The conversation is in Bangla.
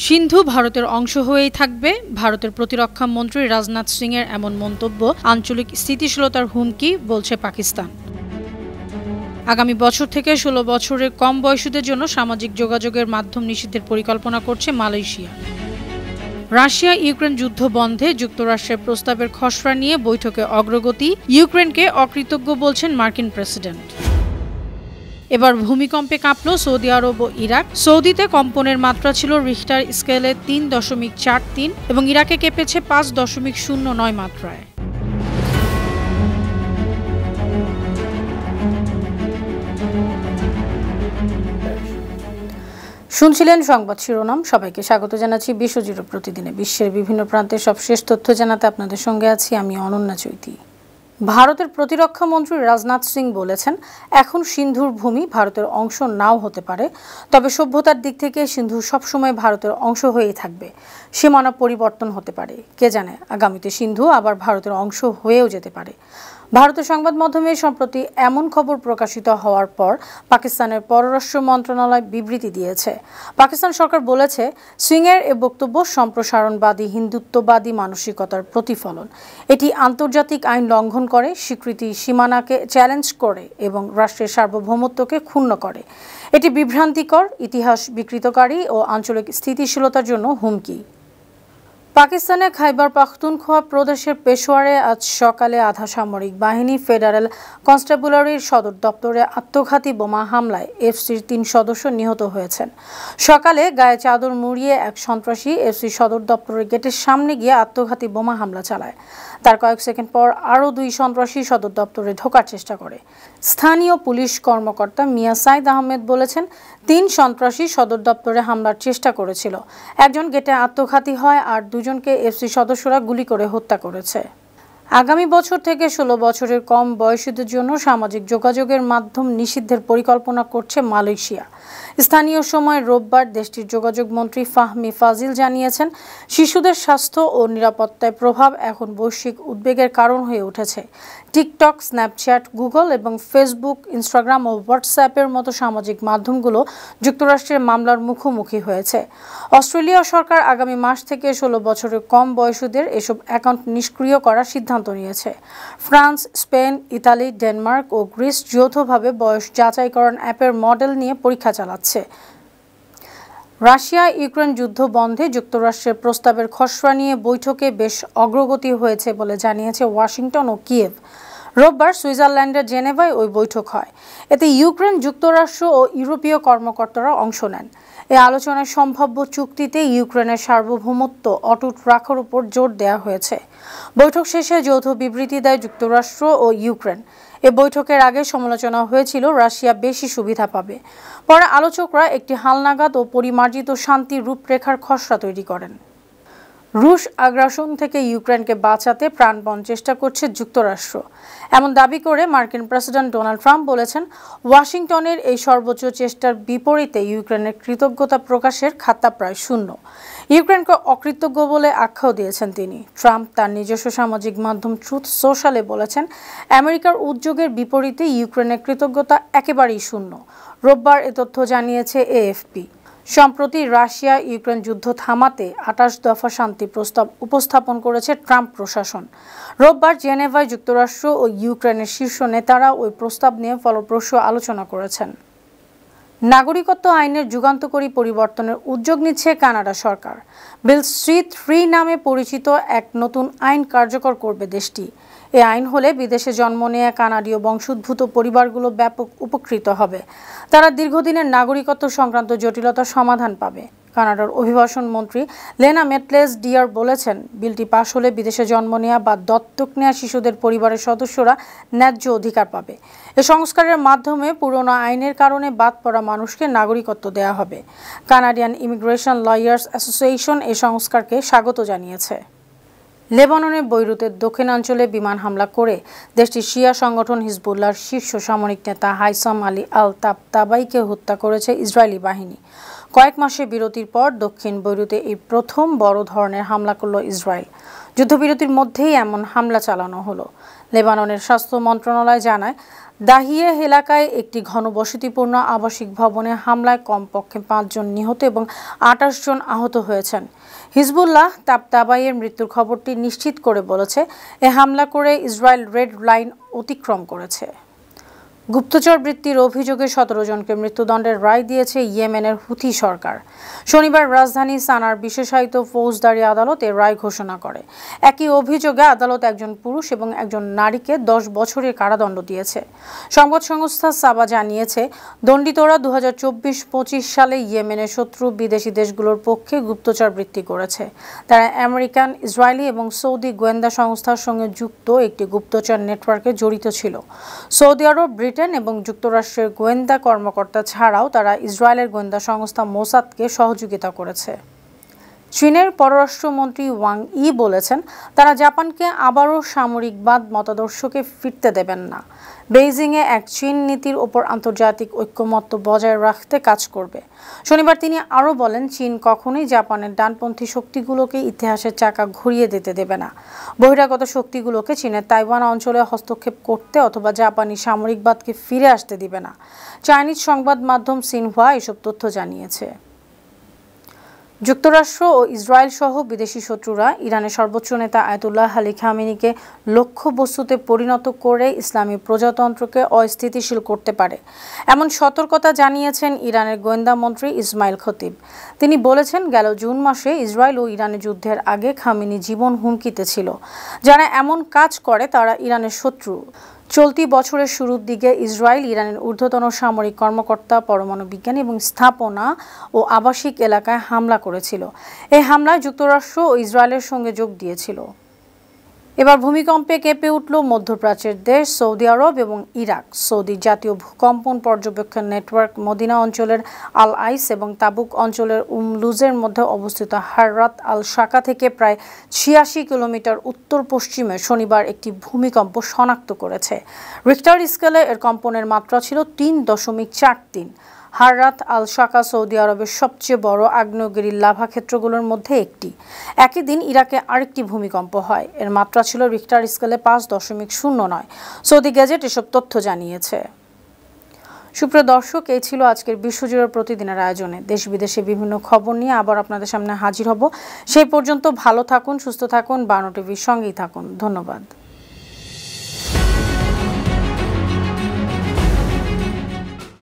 সিন্ধু ভারতের অংশ হয়েই থাকবে। ভারতের প্রতিরক্ষা মন্ত্রী রাজনাথ সিংয়ের এমন মন্তব্য আঞ্চলিক স্থিতিশীলতার হুমকি বলছে পাকিস্তান। আগামী বছর থেকে ১৬ বছরের কম বয়সীদের জন্য সামাজিক যোগাযোগের মাধ্যম নিষিদ্ধের পরিকল্পনা করছে মালয়েশিয়া। রাশিয়া ইউক্রেন যুদ্ধ বন্ধে যুক্তরাষ্ট্রের প্রস্তাবের খসড়া নিয়ে বৈঠকে অগ্রগতি। ইউক্রেনকে অকৃতজ্ঞ বলছেন মার্কিন প্রেসিডেন্ট। এবার ভূমিকম্পে কাঁপল সৌদি আরব ও ইরাক। সৌদিতে কম্পনের মাত্রা ছিল রিখটার স্কেলে ৩.৪৩ এবং ইরাকে কেঁপেছে ৫.০৯ মাত্রায়। শুনছিলেন সংবাদ শিরোনাম। সবাইকে স্বাগত জানাচ্ছি বিশ্বজুড়ে প্রতিদিনে বিশ্বের বিভিন্ন প্রান্তের সবশেষ তথ্য জানাতে আপনাদের সঙ্গে আছি আমি অনন্যা চৈতি। ভারতের প্রতিরক্ষা মন্ত্রী রাজনাথ সিং বলেছেন, এখন সিন্ধুর ভূমি ভারতের অংশ নাও হতে পারে, তবে সভ্যতার দিক থেকে সিন্ধু সবসময় ভারতের অংশ হয়েই থাকবে। সীমানা পরিবর্তন হতে পারে, কে জানে আগামীতে সিন্ধু আবার ভারতের অংশ হয়েও যেতে পারে। ভারতের সংবাদ মাধ্যমে সম্প্রতি এমন খবর প্রকাশিত হওয়ার পর পাকিস্তানের পররাষ্ট্র মন্ত্রণালয় বিবৃতি দিয়েছে। পাকিস্তান সরকার বলেছে, সিংয়ের এ বক্তব্য সম্প্রসারণবাদী হিন্দুত্ববাদী মানসিকতার প্রতিফলন। এটি আন্তর্জাতিক আইন লঙ্ঘন করে, স্বীকৃতি সীমানাকে চ্যালেঞ্জ করে এবং রাষ্ট্রের সার্বভৌমত্বকে ক্ষুণ্ণ করে। এটি বিভ্রান্তিকর, ইতিহাস বিকৃতকারী ও আঞ্চলিক স্থিতিশীলতার জন্য হুমকি। পাকিস্তানের খাইবার পাখতুনখোয়া প্রদেশের পেশোয়ারে আজ সকালে আধা সামরিক বাহিনী ফেডারেল কনস্টেবুলারির সদর দপ্তরে আত্মঘাতী বোমা হামলায় এফসির ৩ সদস্য নিহত হয়েছেন। সকালে গায়ে চাদর মুড়িয়ে এক সন্ত্রাসী এফসি সদর দপ্তরের গেটের সামনে গিয়ে আত্মঘাতী বোমা হামলা চালায়। তার কয়েক সেকেন্ড পর আরও ২ সন্ত্রাসী সদর দপ্তরে ঢোকার চেষ্টা করে। স্থানীয় পুলিশ কর্মকর্তা মিয়া সাইদ আহমেদ বলেছেন, ৩ সন্ত্রাসী সদর দপ্তরে হামলার চেষ্টা করেছিল। একজন গেটে আত্মঘাতী হয় আর ২জনকে এফসি সদস্যরা গুলি করে হত্যা করেছে। আগামী বছর থেকে ১৬ বছরের কম বয়সীদের জন্য সামাজিক যোগাযোগের মাধ্যম নিষিদ্ধের পরিকল্পনা করছে মালয়েশিয়া। স্থানীয় সময় রোববার দেশটির যোগাযোগ মন্ত্রী ফাহমি ফাজিল জানিয়েছেন, শিশুদের স্বাস্থ্য ও নিরাপত্তায় প্রভাব এখন বৈশ্বিক উদ্বেগের কারণ হয়ে উঠেছে। টিকটক, স্ন্যাপচ্যাট, গুগল এবং ফেসবুক, ইনস্টাগ্রাম ও হোয়াটসঅ্যাপের মতো সামাজিক মাধ্যমগুলো যুক্তরাষ্ট্রের মামলার মুখোমুখি হয়েছে। অস্ট্রেলিয়া সরকার আগামী মাস থেকে ১৬ বছরের কম বয়সীদের এসব অ্যাকাউন্ট নিষ্ক্রিয় করার সিদ্ধান্ত নিয়েছে। ফ্রান্স, স্পেন, ইতালি, ডেনমার্ক ও গ্রিস যৌথভাবে বয়স যাচাইকরণ অ্যাপের মডেল নিয়ে পরীক্ষা চালাচ্ছে। রাশিয়া ইউক্রেন যুদ্ধ বন্ধে যুক্তরাষ্ট্রের প্রস্তাবের খসড়া নিয়ে বৈঠকে বেশ অগ্রগতি হয়েছে বলে জানিয়েছে ওয়াশিংটন ও কিয়েভ। রোববার সুইজারল্যান্ডের জেনেভায় ওই বৈঠক হয়। এতে ইউক্রেন, যুক্তরাষ্ট্র ও ইউরোপীয় কর্মকর্তারা অংশ নেন। এ আলোচনায় সম্ভাব্য চুক্তিতে ইউক্রেনের সার্বভৌমত্ব অটুট রাখার উপর জোর দেওয়া হয়েছে। বৈঠক শেষে যৌথ বিবৃতি দেয় যুক্তরাষ্ট্র ও ইউক্রেন। এ বৈঠকের আগে সমালোচনা হয়েছিল রাশিয়া বেশি সুবিধা পাবে। পরে আলোচকরা একটি হালনাগাদ ও পরিমার্জিত শান্তি রূপরেখার খসড়া তৈরি করেন। রুশ আগ্রাসন থেকে ইউক্রেনকে বাঁচাতে প্রাণপণ চেষ্টা করছে যুক্তরাষ্ট্র, এমন দাবি করে মার্কিন প্রেসিডেন্ট ডোনাল্ড ট্রাম্প বলেছেন, ওয়াশিংটনের এই সর্বোচ্চ চেষ্টার বিপরীতে ইউক্রেনের কৃতজ্ঞতা প্রকাশের খাতা প্রায় শূন্য। ইউক্রেনকে অকৃতজ্ঞ বলে আখ্যাও দিয়েছেন তিনি। ট্রাম্প তার নিজস্ব সামাজিক মাধ্যম ট্রুথ সোশ্যালে বলেছেন, আমেরিকার উদ্যোগের বিপরীতে ইউক্রেনের কৃতজ্ঞতা একেবারেই শূন্য। রোববার এ তথ্য জানিয়েছে এএফপি। সম্প্রতি রাশিয়া ইউক্রেন যুদ্ধ থামাতে ২৮ দফা শান্তি প্রস্তাব উপস্থাপন করেছে ট্রাম্প প্রশাসন। রোববার জেনেভায় যুক্তরাষ্ট্র ও ইউক্রেনের শীর্ষ নেতারা ওই প্রস্তাব নিয়ে ফলপ্রসূ আলোচনা করেছেন। নাগরিকত্ব আইনের যুগান্তকারী পরিবর্তনের উদ্যোগ নিচ্ছে কানাডা সরকার। বিল সি-3 নামে পরিচিত এক নতুন আইন কার্যকর করবে দেশটি। এ আইন হলে বিদেশে জন্ম নেয়া কানাডীয় বংশোদ্ভূত পরিবারগুলো ব্যাপক উপকৃত হবে। তারা দীর্ঘদিনের নাগরিকত্ব সংক্রান্ত জটিলতার সমাধান পাবে। কানাডার অভিবাসন মন্ত্রী লেনা মেটলেস ডিয়ার বলেছেন, বিলটি পাশ হলে বিদেশে জন্ম নেয়া বা দত্তক নেয়া শিশুদের পরিবারের সদস্যরা ন্যায্য অধিকার পাবে। এ সংস্কারের মাধ্যমে পুরনো আইনের কারণে বাদ পড়া মানুষকে নাগরিকত্ব দেয়া হবে। কানাডিয়ান ইমিগ্রেশন লয়ার্স অ্যাসোসিয়েশন এই সংস্কারকে স্বাগত জানিয়েছে। লেবাননের বৈরুতের দক্ষিণাঞ্চলে বিমান হামলা করে দেশটির শিয়া সংগঠন হিজবুল্লাহর শীর্ষ সামরিক নেতা হাইসাম আলী আল তাবতাবাইকে হত্যা করেছে ইসরায়েলি বাহিনী। কয়েক মাসের বিরতির পর দক্ষিণ বৈরুতে এই প্রথম বড় ধরনের হামলা করল ইসরায়েল। যুদ্ধবিরতির মধ্যেই এমন হামলা চালানো হলো। লেবাননের স্বাস্থ্য মন্ত্রণালয় জানায়, দাহিয়া এলাকায় একটি ঘনবসতিপূর্ণ আবাসিক ভবনে হামলায় কমপক্ষে 5 জন নিহত এবং 28 জন আহত হয়েছেন। হিজবুল্লাহ তাবতাবাইয়ের মৃত্যুর খবরটি নিশ্চিত করে বলেছে, এ হামলা করে ইসরায়েল রেড লাইন অতিক্রম করেছে। গুপ্তচর বৃত্তির অভিযোগে 17 জনকে মৃত্যুদণ্ডের রায় দিয়েছে ইয়েমেনের হুথি সরকার। শনিবার রাজধানী সানার বিশেষায়িত ফৌজদারি আদালত এর রায় ঘোষণা করে। একই অভিযোগে আদালত একজন পুরুষ এবং একজন নারীকে 10 বছরের কারাদণ্ড দিয়েছে। সংবাদ সংস্থা সাবা জানিয়েছে, দণ্ডিতরা 2024-25 সালে ইয়েমেনের শত্রু বিদেশি দেশগুলোর পক্ষে গুপ্তচর বৃত্তি করেছে। তারা আমেরিকান, ইসরায়েলি এবং সৌদি গোয়েন্দা সংস্থার সঙ্গে যুক্ত একটি গুপ্তচর নেটওয়ার্কে জড়িত ছিল। সৌদি আরব, ব্রিটেন এবং যুক্তরাষ্ট্রের গোয়েন্দা কর্মকর্তা ছাড়াও তারা ইসরায়েলের গোয়েন্দা সংস্থা মোসাদকে সহযোগিতা করেছে। চীনের পররাষ্ট্রমন্ত্রী ওয়াং ই বলেছেন, তারা জাপানকে আবারও সামরিকবাদ মতাদর্শকে ফিরতে দেবেন না। বেইজিংয়ে এক চীন নীতির ওপর আন্তর্জাতিক ঐক্যমত্য বজায় রাখতে কাজ করবে। শনিবার তিনি আরও বলেন, চীন কখনোই জাপানের ডানপন্থী শক্তিগুলোকে ইতিহাসের চাকা ঘুরিয়ে দিতে দেবে না। বহিরাগত শক্তিগুলোকে চীনের তাইওয়ান অঞ্চলে হস্তক্ষেপ করতে অথবা জাপানি সামরিকবাদকে ফিরে আসতে দিবে না। চাইনিজ সংবাদ মাধ্যম সিনহুয়া এসব তথ্য জানিয়েছে। যুক্তরাষ্ট্র ও ইসরায়েল সহ বিদেশি শত্রুরা ইরানের সর্বোচ্চ নেতা আয়াতুল্লাহ আলী খামেনিকে লক্ষ্যবস্তুতে পরিণত করে ইসলামী প্রজাতন্ত্রকে অস্থিতিশীল করতে পারে, এমন সতর্কতা জানিয়েছেন ইরানের গোয়েন্দা মন্ত্রী ইসমাইল খতিব। তিনি বলেছেন, গেল জুন মাসে ইসরায়েল ও ইরানের যুদ্ধের আগে খামেনি জীবন হুমকিতে ছিল। যারা এমন কাজ করে তারা ইরানের শত্রু। চলতি বছরের শুরুর দিকে ইসরায়েল ইরানের ঊর্ধ্বতন সামরিক কর্মকর্তা, পরমাণু বিজ্ঞানী এবং স্থাপনা ও আবাসিক এলাকায় হামলা করেছিল। এই হামলায় যুক্তরাষ্ট্র ও ইসরায়েলের সঙ্গে যোগ দিয়েছিল। এবার ভূমিকম্পে কেঁপে উঠল মধ্যপ্রাচ্যের দেশ সৌদি আরব এবং ইরাক। সৌদি জাতীয় ভূকম্পন পর্যবেক্ষণ নেটওয়ার্ক মদিনা অঞ্চলের আল আইস এবং তাবুক অঞ্চলের লুজের মধ্যে অবস্থিত হাররাত আল শাকা থেকে প্রায় 86 কিলোমিটার উত্তর পশ্চিমে শনিবার একটি ভূমিকম্প শনাক্ত করেছে। রিক্টার স্কেলে এর কম্পনের মাত্রা ছিল 3.43। হাররাত আল শাকা সৌদি আরবের সবচেয়ে বড় আগ্নেয়গিরি লাভা ক্ষেত্রগুলোর মধ্যে একটি। একই দিন ইরাকে আরেকটি ভূমিকম্প হয়, এর মাত্রা ছিল রিক্টার স্কেলে 5.09। সৌদি গেজেট এসব তথ্য জানিয়েছে। সুপ্রিয় দর্শক, এই ছিল আজকের বিশ্বজুড়ে প্রতিদিনের আয়োজনে। দেশ বিদেশে বিভিন্ন খবর নিয়ে আবার আপনাদের সামনে হাজির হব। সেই পর্যন্ত ভালো থাকুন, সুস্থ থাকুন, বার্ন টিভির সঙ্গেই থাকুন। ধন্যবাদ।